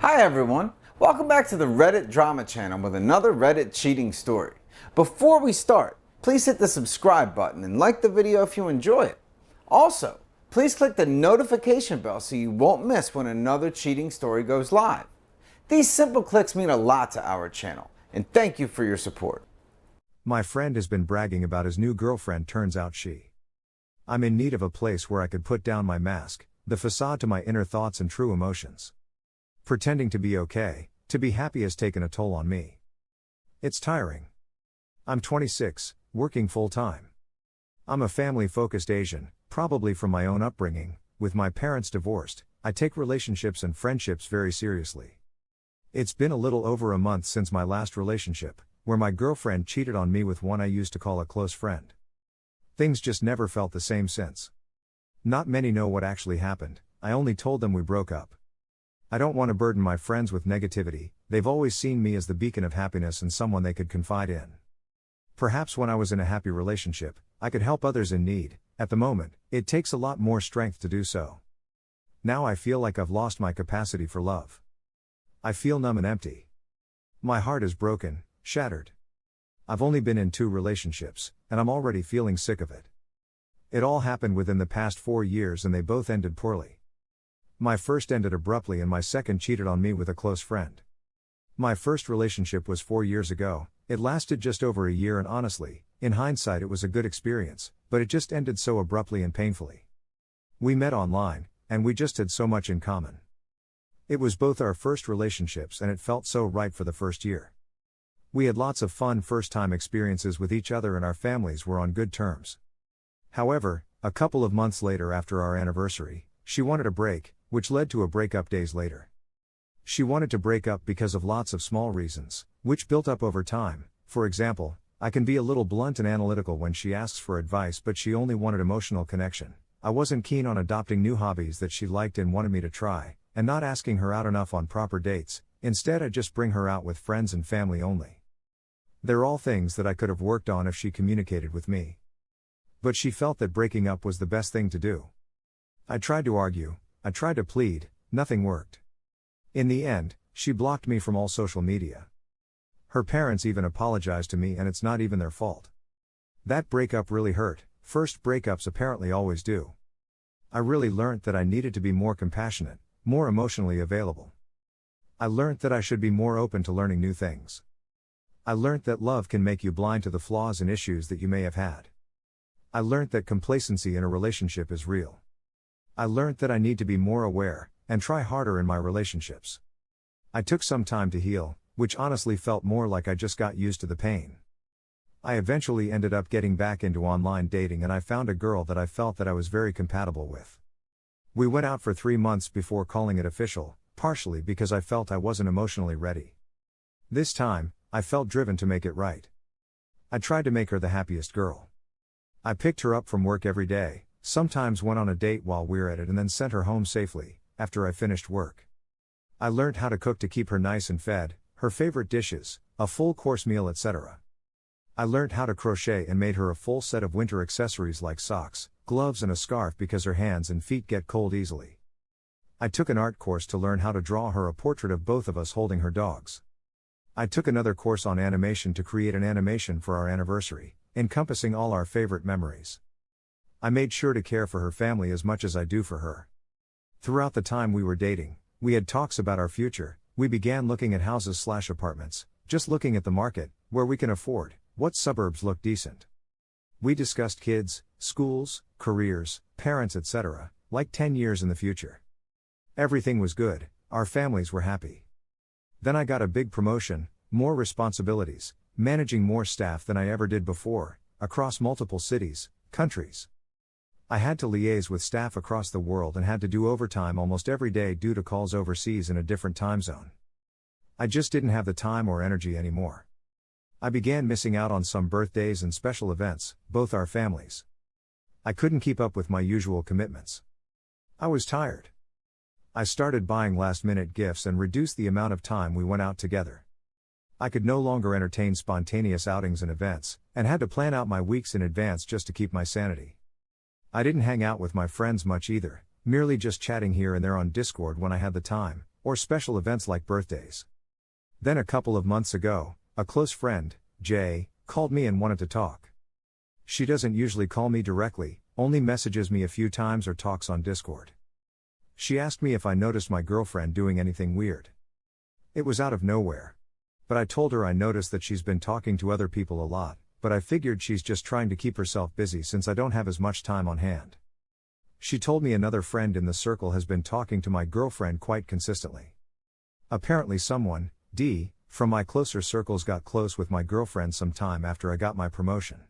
Hi everyone, welcome back to the Reddit drama channel with another Reddit cheating story. Before we start, please hit the subscribe button and like the video if you enjoy it. Also, please click the notification bell so you won't miss when another cheating story goes live. These simple clicks mean a lot to our channel, and thank you for your support. My friend has been bragging about his new girlfriend, turns out I'm in need of a place where I could put down my mask, the facade to my inner thoughts and true emotions. Pretending to be okay, to be happy has taken a toll on me. It's tiring. I'm 26, working full-time. I'm a family-focused Asian, probably from my own upbringing. With my parents divorced, I take relationships and friendships very seriously. It's been a little over a month since my last relationship, where my girlfriend cheated on me with one I used to call a close friend. Things just never felt the same since. Not many know what actually happened. I only told them we broke up. I don't want to burden my friends with negativity. They've always seen me as the beacon of happiness and someone they could confide in. Perhaps when I was in a happy relationship, I could help others in need. At the moment, it takes a lot more strength to do so. Now I feel like I've lost my capacity for love. I feel numb and empty. My heart is broken, shattered. I've only been in 2 relationships, and I'm already feeling sick of it. It all happened within the past 4 years and they both ended poorly. My first ended abruptly and my second cheated on me with a close friend. My first relationship was 4 years ago. It lasted just over a year and honestly, in hindsight it was a good experience, but it just ended so abruptly and painfully. We met online, and we just had so much in common. It was both our first relationships and it felt so right for the first year. We had lots of fun first-time experiences with each other and our families were on good terms. However, a couple of months later after our anniversary, she wanted a break, which led to a breakup days later. She wanted to break up because of lots of small reasons, which built up over time. For example, I can be a little blunt and analytical when she asks for advice, but she only wanted emotional connection. I wasn't keen on adopting new hobbies that she liked and wanted me to try, and not asking her out enough on proper dates. Instead, I just bring her out with friends and family only. They're all things that I could have worked on if she communicated with me. But she felt that breaking up was the best thing to do. I tried to argue, I tried to plead, nothing worked. In the end, she blocked me from all social media. Her parents even apologized to me and it's not even their fault. That breakup really hurt. First breakups apparently always do. I really learnt that I needed to be more compassionate, more emotionally available. I learnt that I should be more open to learning new things. I learnt that love can make you blind to the flaws and issues that you may have had. I learnt that complacency in a relationship is real. I learnt that I need to be more aware, and try harder in my relationships. I took some time to heal, which honestly felt more like I just got used to the pain. I eventually ended up getting back into online dating and I found a girl that I felt that I was very compatible with. We went out for 3 months before calling it official, partially because I felt I wasn't emotionally ready. This time, I felt driven to make it right. I tried to make her the happiest girl. I picked her up from work every day, sometimes went on a date while we were at it and then sent her home safely, after I finished work. I learned how to cook to keep her nice and fed, her favorite dishes, a full course meal, etc. I learned how to crochet and made her a full set of winter accessories like socks, gloves and a scarf because her hands and feet get cold easily. I took an art course to learn how to draw her a portrait of both of us holding her dogs. I took another course on animation to create an animation for our anniversary, encompassing all our favorite memories. I made sure to care for her family as much as I do for her. Throughout the time we were dating, we had talks about our future. We began looking at houses/apartments, just looking at the market, where we can afford, what suburbs look decent. We discussed kids, schools, careers, parents, etc., like 10 years in the future. Everything was good, our families were happy. Then I got a big promotion, more responsibilities, managing more staff than I ever did before, across multiple cities, countries. I had to liaise with staff across the world and had to do overtime almost every day due to calls overseas in a different time zone. I just didn't have the time or energy anymore. I began missing out on some birthdays and special events, both our families. I couldn't keep up with my usual commitments. I was tired. I started buying last-minute gifts and reduced the amount of time we went out together. I could no longer entertain spontaneous outings and events, and had to plan out my weeks in advance just to keep my sanity. I didn't hang out with my friends much either, merely just chatting here and there on Discord when I had the time, or special events like birthdays. Then a couple of months ago, a close friend, Jay, called me and wanted to talk. She doesn't usually call me directly, only messages me a few times or talks on Discord. She asked me if I noticed my girlfriend doing anything weird. It was out of nowhere. But I told her I noticed that she's been talking to other people a lot, but I figured she's just trying to keep herself busy since I don't have as much time on hand. She told me another friend in the circle has been talking to my girlfriend quite consistently. Apparently someone, D, from my closer circles got close with my girlfriend some time after I got my promotion.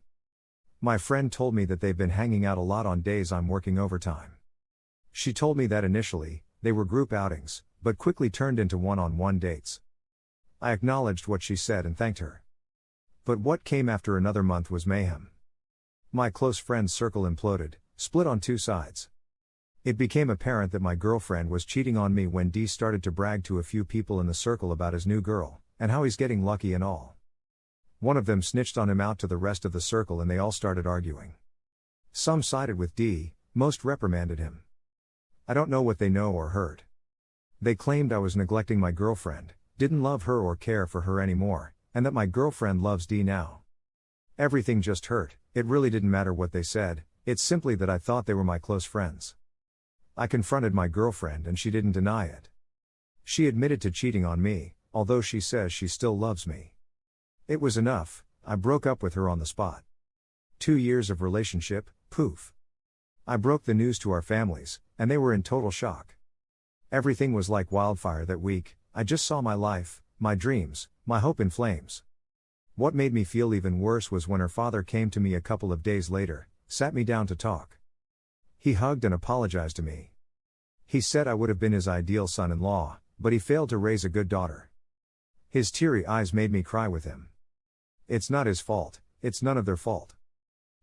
My friend told me that they've been hanging out a lot on days I'm working overtime. She told me that initially, they were group outings, but quickly turned into one-on-one dates. I acknowledged what she said and thanked her. But what came after another month was mayhem. My close friend's circle imploded, split on two sides. It became apparent that my girlfriend was cheating on me when D started to brag to a few people in the circle about his new girl, and how he's getting lucky and all. One of them snitched on him out to the rest of the circle and they all started arguing. Some sided with D, most reprimanded him. I don't know what they know or heard. They claimed I was neglecting my girlfriend, didn't love her or care for her anymore, and that my girlfriend loves D now. Everything just hurt. It really didn't matter what they said, it's simply that I thought they were my close friends. I confronted my girlfriend and she didn't deny it. She admitted to cheating on me, although she says she still loves me. It was enough, I broke up with her on the spot. 2 years of relationship, poof. I broke the news to our families, and they were in total shock. Everything was like wildfire that week. I just saw my life, my dreams, my hope in flames. What made me feel even worse was when her father came to me a couple of days later, sat me down to talk. He hugged and apologized to me. He said I would have been his ideal son-in-law, but he failed to raise a good daughter. His teary eyes made me cry with him. It's not his fault, it's none of their fault.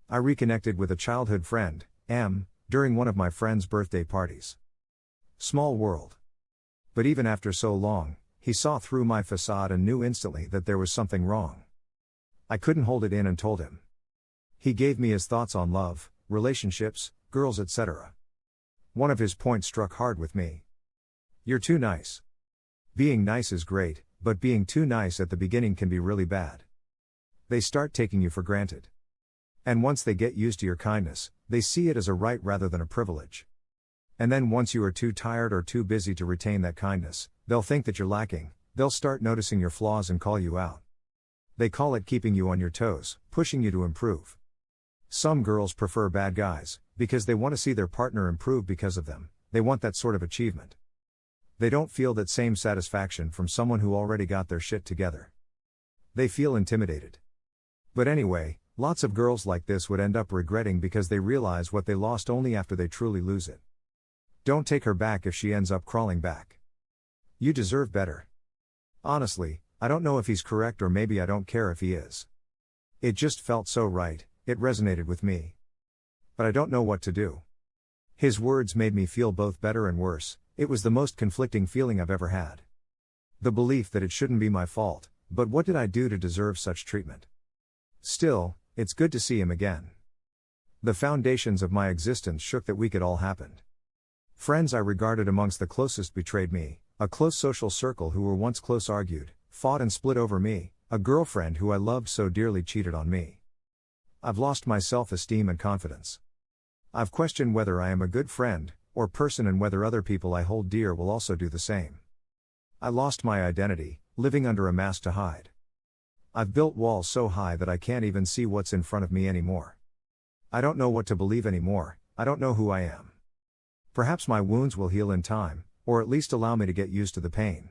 I reconnected with a childhood friend, M, during one of my friend's birthday parties. Small world. But even after so long, he saw through my facade and knew instantly that there was something wrong. I couldn't hold it in and told him. He gave me his thoughts on love, relationships, girls, etc. One of his points struck hard with me. You're too nice. Being nice is great, but being too nice at the beginning can be really bad. They start taking you for granted. And once they get used to your kindness, they see it as a right rather than a privilege. And then once you are too tired or too busy to retain that kindness, they'll think that you're lacking, they'll start noticing your flaws and call you out. They call it keeping you on your toes, pushing you to improve. Some girls prefer bad guys, because they want to see their partner improve because of them, they want that sort of achievement. They don't feel that same satisfaction from someone who already got their shit together. They feel intimidated. But anyway, lots of girls like this would end up regretting because they realize what they lost only after they truly lose it. Don't take her back if she ends up crawling back. You deserve better. Honestly, I don't know if he's correct or maybe I don't care if he is. It just felt so right, it resonated with me. But I don't know what to do. His words made me feel both better and worse. It was the most conflicting feeling I've ever had. The belief that it shouldn't be my fault, but what did I do to deserve such treatment? Still, it's good to see him again. The foundations of my existence shook that week it all happened. Friends I regarded amongst the closest betrayed me, a close social circle who were once close argued, fought and split over me, a girlfriend who I loved so dearly cheated on me. I've lost my self-esteem and confidence. I've questioned whether I am a good friend, or person and whether other people I hold dear will also do the same. I lost my identity, living under a mask to hide. I've built walls so high that I can't even see what's in front of me anymore. I don't know what to believe anymore, I don't know who I am. Perhaps my wounds will heal in time, or at least allow me to get used to the pain.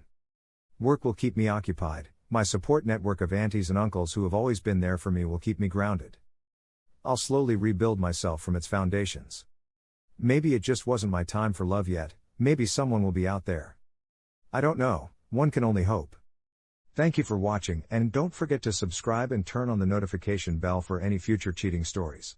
Work will keep me occupied, my support network of aunties and uncles who have always been there for me will keep me grounded. I'll slowly rebuild myself from its foundations. Maybe it just wasn't my time for love yet, maybe someone will be out there. I don't know, one can only hope. Thank you for watching and don't forget to subscribe and turn on the notification bell for any future cheating stories.